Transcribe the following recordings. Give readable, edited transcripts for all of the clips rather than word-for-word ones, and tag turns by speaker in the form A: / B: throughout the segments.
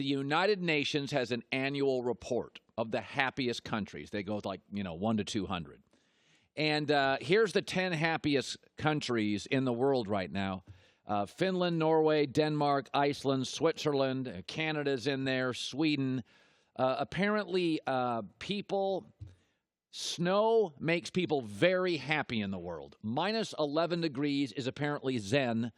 A: The United Nations has an annual report of the happiest countries. They go like, 1 to 200. And here's the 10 happiest countries in the world right now. Finland, Norway, Denmark, Iceland, Switzerland, Canada's in there, Sweden. Apparently, snow makes people very happy in the world. Minus 11 degrees is apparently zen.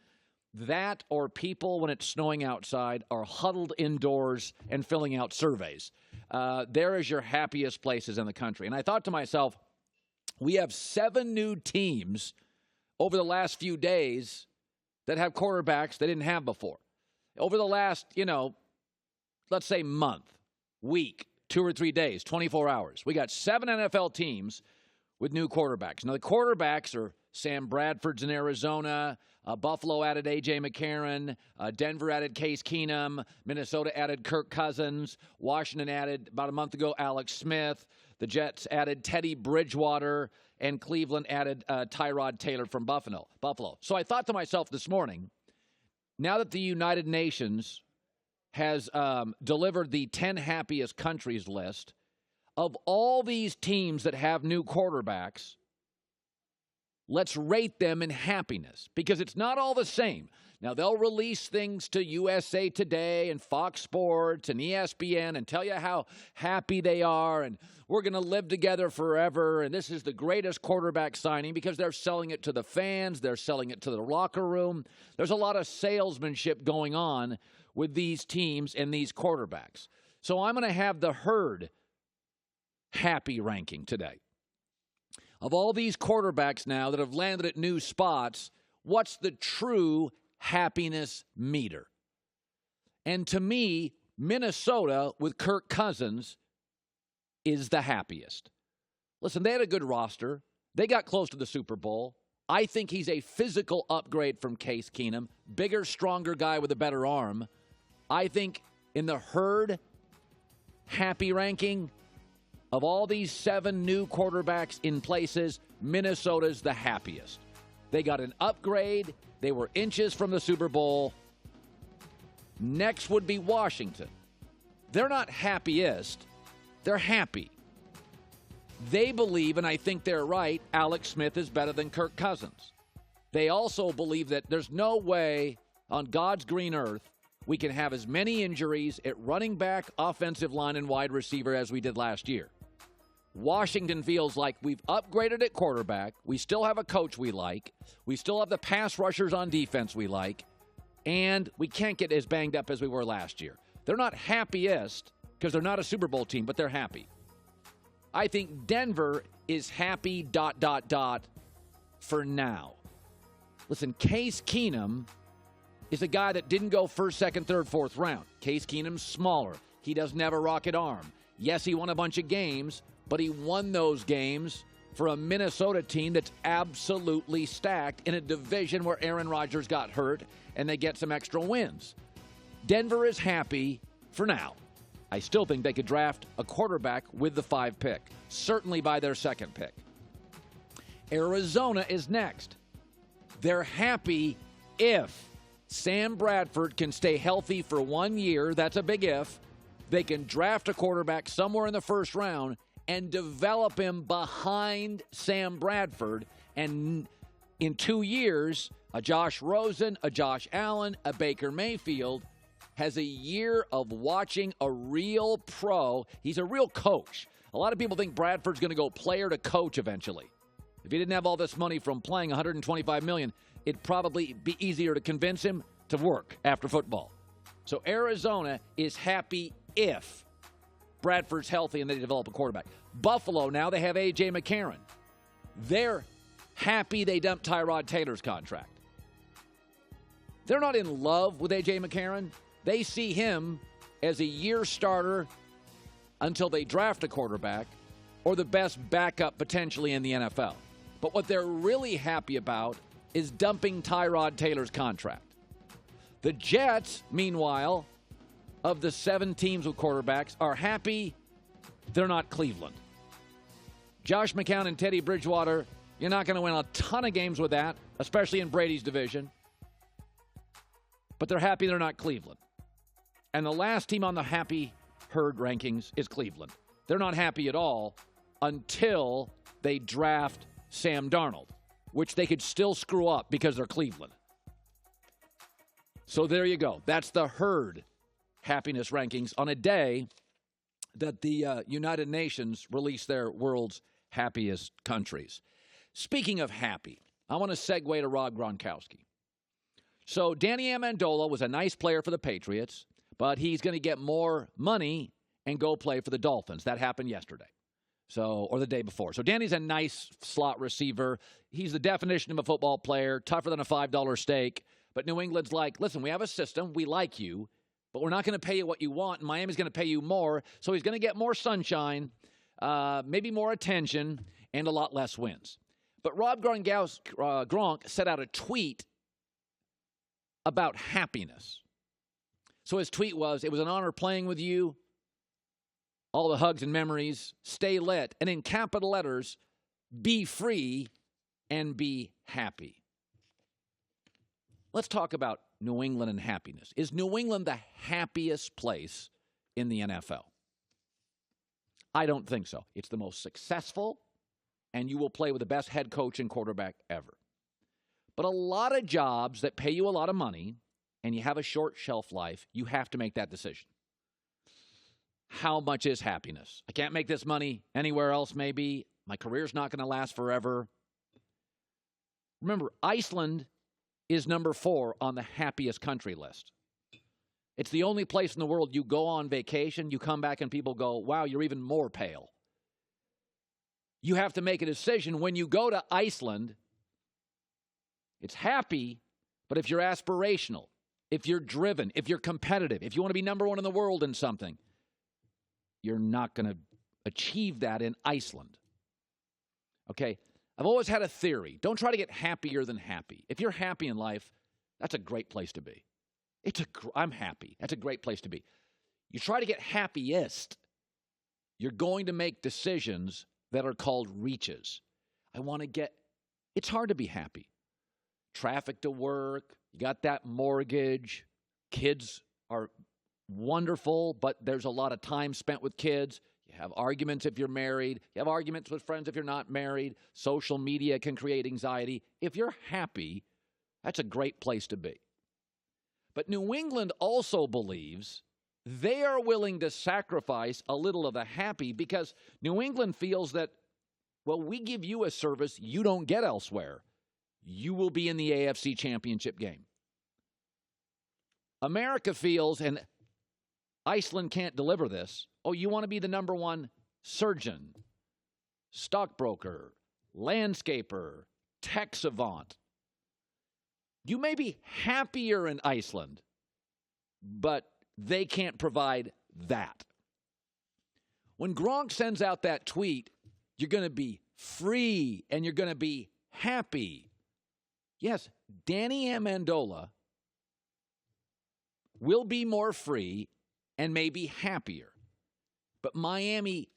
A: That or people, when it's snowing outside, are huddled indoors and filling out surveys. There is your happiest places in the country. And I thought to myself, we have 7 new teams over the last few days that have quarterbacks they didn't have before. Over the last, let's say month, week, 2 or 3 days, 24 hours. We got 7 NFL teams with new quarterbacks. Now, the quarterbacks are Sam Bradford's in Arizona. Buffalo added A.J. McCarron. Denver added Case Keenum. Minnesota added Kirk Cousins. Washington added, about a month ago, Alex Smith. The Jets added Teddy Bridgewater. And Cleveland added Tyrod Taylor from Buffalo. So I thought to myself this morning, now that the United Nations has delivered the 10 happiest countries list, of all these teams that have new quarterbacks, let's rate them in happiness, because it's not all the same. Now, they'll release things to USA Today and Fox Sports and ESPN and tell you how happy they are and we're going to live together forever and this is the greatest quarterback signing, because they're selling it to the fans, they're selling it to the locker room. There's a lot of salesmanship going on with these teams and these quarterbacks. So I'm going to have the herd happy ranking today. Of all these quarterbacks now that have landed at new spots, what's the true happiness meter? And to me, Minnesota with Kirk Cousins is the happiest. Listen, they had a good roster. They got close to the Super Bowl. I think he's a physical upgrade from Case Keenum. Bigger, stronger guy with a better arm. I think in the herd happy ranking, of all these 7 new quarterbacks in places, Minnesota's the happiest. They got an upgrade. They were inches from the Super Bowl. Next would be Washington. They're not happiest. They're happy. They believe, and I think they're right, Alex Smith is better than Kirk Cousins. They also believe that there's no way on God's green earth we can have as many injuries at running back, offensive line, and wide receiver as we did last year. Washington feels like we've upgraded at quarterback. We still have a coach we like. We still have the pass rushers on defense we like. And we can't get as banged up as we were last year. They're not happiest because they're not a Super Bowl team, but they're happy. I think Denver is happy ... for now. Listen, Case Keenum is a guy that didn't go first, second, third, fourth round. Case Keenum's smaller. He doesn't have a rocket arm. Yes, he won a bunch of games, but he won those games for a Minnesota team that's absolutely stacked in a division where Aaron Rodgers got hurt and they get some extra wins. Denver is happy for now. I still think they could draft a quarterback with the 5 pick, certainly by their 2nd pick. Arizona is next. They're happy if Sam Bradford can stay healthy for 1 year. That's a big if. They can draft a quarterback somewhere in the first round and develop him behind Sam Bradford. And in 2 years, a Josh Rosen, a Josh Allen, a Baker Mayfield has a year of watching a real pro. He's a real coach. A lot of people think Bradford's going to go player to coach eventually. If he didn't have all this money from playing $125 million, it'd probably be easier to convince him to work after football. So Arizona is happy if Bradford's healthy and they develop a quarterback. Buffalo, now they have A.J. McCarron. They're happy they dumped Tyrod Taylor's contract. They're not in love with A.J. McCarron. They see him as a year starter until they draft a quarterback or the best backup potentially in the NFL. But what they're really happy about is dumping Tyrod Taylor's contract. The Jets, meanwhile, of the 7 teams with quarterbacks, are happy they're not Cleveland. Josh McCown and Teddy Bridgewater, you're not going to win a ton of games with that, especially in Brady's division. But they're happy they're not Cleveland. And the last team on the happy herd rankings is Cleveland. They're not happy at all until they draft Sam Darnold, which they could still screw up because they're Cleveland. So there you go. That's the herd happiness rankings on a day that the United Nations released their world's happiest countries. Speaking of happy, I want to segue to Rob Gronkowski. So Danny Amendola was a nice player for the Patriots, but he's going to get more money and go play for the Dolphins. That happened yesterday. Or the day before. So Danny's a nice slot receiver. He's the definition of a football player, tougher than a $5 steak. But New England's like, listen, we have a system. We like you, but we're not going to pay you what you want. And Miami's going to pay you more. So he's going to get more sunshine, maybe more attention, and a lot less wins. But Rob Gronk set out a tweet about happiness. So his tweet was, it was an honor playing with you. All the hugs and memories, stay lit, and in capital letters, be free and be happy. Let's talk about New England and happiness. Is New England the happiest place in the NFL? I don't think so. It's the most successful, and you will play with the best head coach and quarterback ever. But a lot of jobs that pay you a lot of money, and you have a short shelf life, you have to make that decision. How much is happiness? I can't make this money anywhere else, maybe. My career's not going to last forever. Remember, Iceland is number 4 on the happiest country list. It's the only place in the world you go on vacation, you come back and people go, wow, you're even more pale. You have to make a decision when you go to Iceland. It's happy, but if you're aspirational, if you're driven, if you're competitive, if you want to be number 1 in the world in something, you're not going to achieve that in Iceland. Okay? I've always had a theory. Don't try to get happier than happy. If you're happy in life, that's a great place to be. I'm happy. That's a great place to be. You try to get happiest, you're going to make decisions that are called reaches. It's hard to be happy. Traffic to work, you got that mortgage, kids are wonderful, but there's a lot of time spent with kids. You have arguments if you're married. You have arguments with friends if you're not married. Social media can create anxiety. If you're happy, that's a great place to be. But New England also believes they are willing to sacrifice a little of the happy because New England feels that, well, we give you a service you don't get elsewhere. You will be in the AFC Championship game. America feels, and Iceland can't deliver this. Oh, you want to be the number 1 surgeon, stockbroker, landscaper, tech savant. You may be happier in Iceland, but they can't provide that. When Gronk sends out that tweet, you're going to be free and you're going to be happy. Yes, Danny Amendola will be more free and maybe happier. But Miami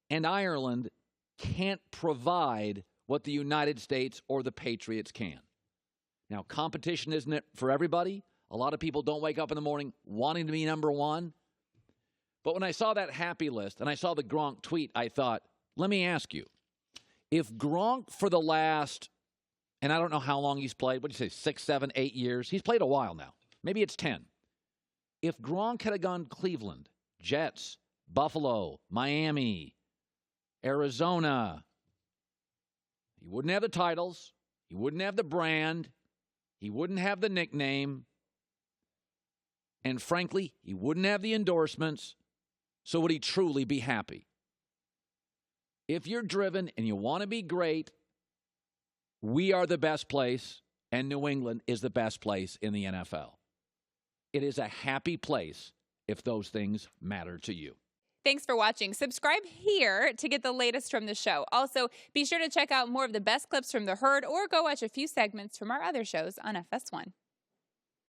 A: and Ireland can't provide what the United States or the Patriots can. Now, competition isn't it for everybody? A lot of people don't wake up in the morning wanting to be number 1. But when I saw that happy list and I saw the Gronk tweet, I thought, let me ask you, if Gronk for the last, and I don't know how long he's played, what do you say, 6, 7, 8 years? He's played a while now. Maybe it's 10. If Gronk had gone Cleveland, Jets, Buffalo, Miami, Arizona, he wouldn't have the titles. He wouldn't have the brand. He wouldn't have the nickname. And frankly, he wouldn't have the endorsements. So would he truly be happy? If you're driven and you want to be great, we are the best place, and New England is the best place in the NFL. It is a happy place if those things matter to you.
B: Thanks for watching. Subscribe here to get the latest from the show. Also, be sure to check out more of the best clips from The Herd or go watch a few segments from our other shows on FS1.